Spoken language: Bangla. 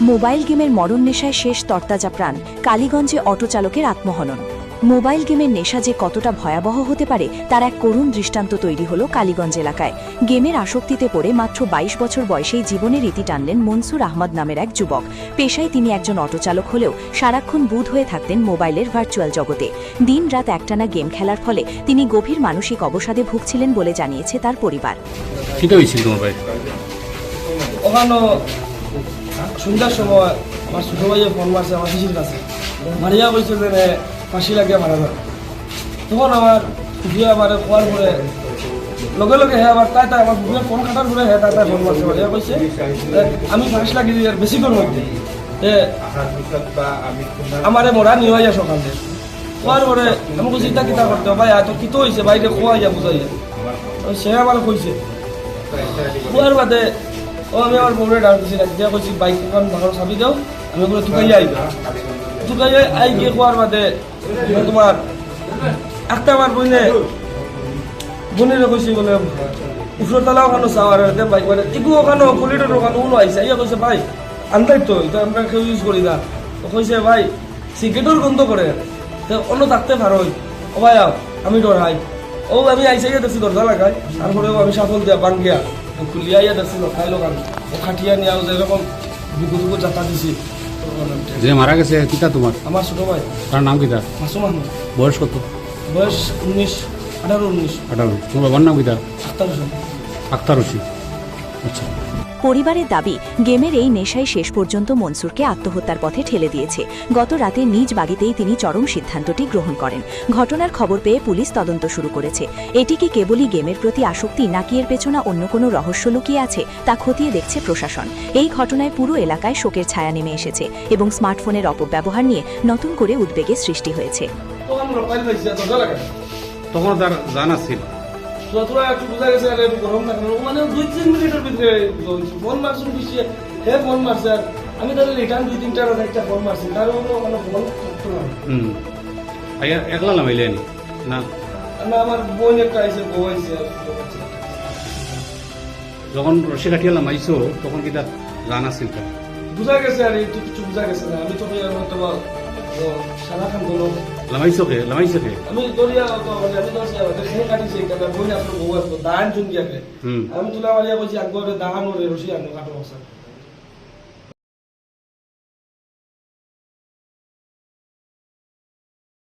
মোবাইল গেমের মরণ নেশায় শেষ তরতাজা প্রাণ, কালীগঞ্জে অটো চালকের আত্মহনন। মোবাইল গেমের নেশা যে কতটা ভয়াবহ হতে পারে তার এক করুণ দৃষ্টান্ত তৈরি হলো কালীগঞ্জ এলাকায়। গেমের আসক্তিতে পড়ে মাত্র ২২ বছর বয়সেই জীবনের ইতি টানলেন মনসুর আহমদ নামের এক যুবক। পেশায় তিনি একজন অটো চালক হলেও সারাক্ষণ বুঁদ হয়ে থাকতেন মোবাইলের ভার্চুয়াল জগতে। দিন রাত একটানা গেম খেলার ফলে তিনি গভীর মানসিক অবসাদে ভুগছিলেন বলে জানিয়েছে তার পরিবার। সন্ধ্যার সময় আমার ছোট ভাইয়ে ফোন মারছে আমার শিশির কাছে, মারিয়া বলছে যে ফাঁসি লাগিয়ে মারা যাবে। তখন আমার ফুফিয়া আমার খোয়ার পরে লগে লগে হ্যাঁ আবার তাই আমার ফুফিয়া ফোন কাটার পরে হ্যাঁ তাই ফোন মারছে, মারিয়া বলছে আমি ফাঁসি লাগিয়ে দিই আর বেশি করে মধ্যে আমার মরা নিয়ে হইয়া সকালে খোয়ার পরে আমি বলছি ইটা কিতা করতে ভাই এত কিতো হয়েছে বাইরে খোয়াইয়া বুঝাইয়া সে আমার কইছে। খোয়ার বাদে আমি আমার বউরে ডাক দিছি, দিয়া কইছি বাইক এখন ভাঙার চাবি দাও, আমি ওগুলো টুকাইয়া আইব। টুকাইয়া আই গিয়ে খোয়ার বাদে তোমার একটা আমার বোনের কইছি বলে উপরতলা ওখানে চাওয়ার বাইক মানে এগু ওখানে কলিডোর ওখানে উনো আইসে, ইয়া কইছে ভাই আনতাই তো এটা আমরা কেউ ইউজ করি না। তো কইছে ভাই সিগারেটের গন্ধ করে অন্য থাকতে পারো। ও ভাই আমি ডরাই। ও আমি আইসে গিয়ে দেখছি দরজা লাগাই, তারপরেও আমি সাফল দিয়া বাঙ্গিয়া খুলিয়া ইয়া দেখছি খাইলো গান ও খাটিয়া নিয়ে যেরকম বিগুদুগু যাত্রা দিছি। যে মারা গেছে কিতা তোমার? আমার ছোট ভাই। তার নাম কিতা? মাসুম আহমদ। বয়স কত? বয়স 18-19। তোমার বাবার নাম কিতা? আখতার হোসেন। আখতার হোসেন। আচ্ছা। পরিবারের দাবি, গেমের এই নেশায় শেষ পর্যন্ত মনসুরকে আত্মহত্যার পথে ঠেলে দিয়েছে। গত রাতে নিজ বাড়িতেই তিনি চরম সিদ্ধান্তটি গ্রহণ করেন। ঘটনার খবর পেয়ে পুলিশ তদন্ত শুরু করেছে। এটি কি কেবলই গেমের প্রতি আসক্তি নাকি এর পেছনে অন্য কোনো রহস্য লুকিয়ে আছে তা খতিয়ে দেখছে প্রশাসন। এই ঘটনায় পুরো এলাকায় শোকের ছায়া নেমে এসেছে এবং স্মার্টফোনের অপব্যবহার নিয়ে নতুন করে উদ্বেগের সৃষ্টি হয়েছে। তখন তার জানা ছিল যতটা একটু বোঝা গেছে আর একটু গরম না মানে 2-3 মিনিটের ভিতরে ফোন মারছি পিছিয়ে হে ফোন মারছে আর আমি তাহলে রিটার্ন 2-3টার একটা ফোন মারছি তার মানে ফোন করতো না। একলা নামাইলেন না? না আমার বোন একটা আইসে, বউ আইসে। যখন রশি কাটিয়া নামাইছো তখন কি তার জানা ছিল? বোঝা গেছে আর একটু কিছু বোঝা গেছে না। আমি তো হয়তো সারাখান বলো লামাইছো কে? আমি দরিয়া মানে আমি তো খেয়ে কাটিছি একটা বোন আপনার বউ আসতো দান চুন গিয়াকে আমি তুলা মারিয়া বলছি একবার দাহান ওরে রশি আনো কাটো